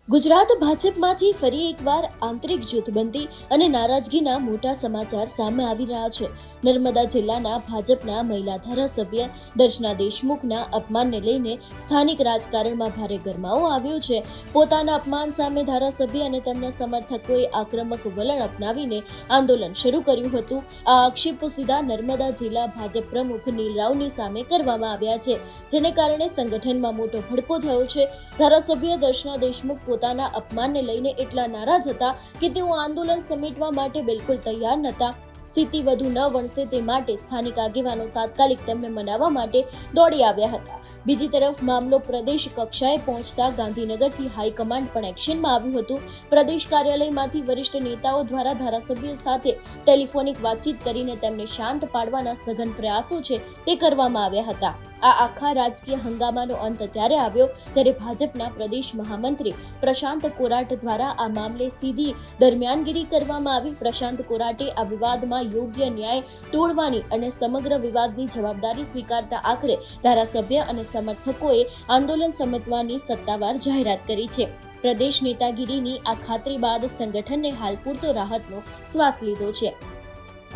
ગુજરાત ભાજપમાંથી ફરી એકવાર આંતરિક જૂથબંધી અને નારાજગીના મોટા સમાચાર સામે આવી રહ્યા છે. નર્મદા જિલ્લાના ભાજપના મહિલા ધારાસભ્ય દર્શના દેશમુખના અપમાનને લઈને સ્થાનિક રાજકારણમાં ભારે ગરમાવો આવ્યો છે. પોતાના અપમાન સામે ધારાસભ્ય અને તેમના સમર્થકોએ આક્રમક વલણ અપનાવીને આંદોલન શરૂ કર્યું હતું. આ આક્ષેપો સીધા નર્મદા જિલ્લા ભાજપ પ્રમુખ નીલ રાવની સામે કરવામાં આવ્યા છે, જેને કારણે સંગઠનમાં મોટો ભડકો થયો છે. ધારાસભ્ય દર્શના દેશમુખ પોતાના અપમાનને લઈને એટલા નારાજ હતા કે તેઓ આંદોલન સમેટવા માટે બિલકુલ તૈયાર નહોતા. સ્થિતિ વધુ ન વણસે તે માટે સ્થાનિક આગેવાનો તાત્કાલિક તેમને મનાવવા માટે દોડી આવ્યા હતા. બીજી તરફ મામલો પ્રદેશ કક્ષાએ પહોંચતા ગાંધીનગરથી હાઈકમાન્ડ પણ એક્શનમાં આવ્યું હતું. પ્રદેશ કાર્યાલયમાંથી વરિષ્ઠ નેતાઓ દ્વારા ધારાસભ્ય સાથે ટેલિફોનિક વાતચીત કરીને તેમને શાંત પાડવાના સઘન પ્રયાસો છે તે કરવામાં આવ્યા હતા. આ આખા રાજકીય હંગામાનો અંત ત્યારે આવ્યો જ્યારે ભાજપના પ્રદેશ મહામંત્રી પ્રશાંત કોરાટ દ્વારા આ મામલે સીધી દરમિયાનગીરી કરવામાં આવી. પ્રશાંત કોરાટે આ વિવાદમાં યોગ્ય ન્યાય તોડવાની અને સમગ્ર વિવાદની જવાબદારી સ્વીકારતા આખરે ધારાસભ્ય અને સમર્થકોએ આંદોલન સમેટવાની સત્તાવાર જાહેરાત કરી છે. પ્રદેશ નેતાગીરીની આ ખાતરી બાદ સંગઠનને હાલ પૂરતો રાહતનો શ્વાસ લીધો છે.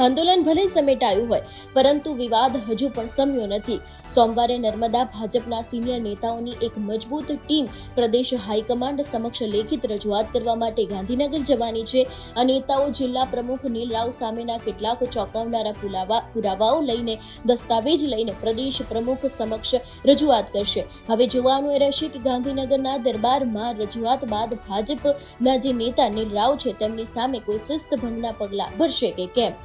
આંદોલન ભલે સમેટાયું હોય, પરંતુ વિવાદ હજુ પણ શમ્યો નથી. સોમવારે નર્મદા ભાજપના સિનિયર નેતાઓની એક મજબૂત ટીમ પ્રદેશ હાઈકમાન્ડ સમક્ષ લેખિત રજૂઆત કરવા માટે ગાંધીનગર જવાની છે. આ નેતાઓ જિલ્લા પ્રમુખ નીલ રાવ સામેના કેટલાક ચોંકાવનારા પુરાવાઓ લઈને દસ્તાવેજ લઈને પ્રદેશ પ્રમુખ સમક્ષ રજૂઆત કરશે. હવે જોવાનું એ રહેશે કે ગાંધીનગરના દરબારમાં રજૂઆત બાદ ભાજપના જે નેતા નીલ રાવ છે તેમની સામે કોઈ શિસ્તભંગના પગલાં ભરશે કે કેમ.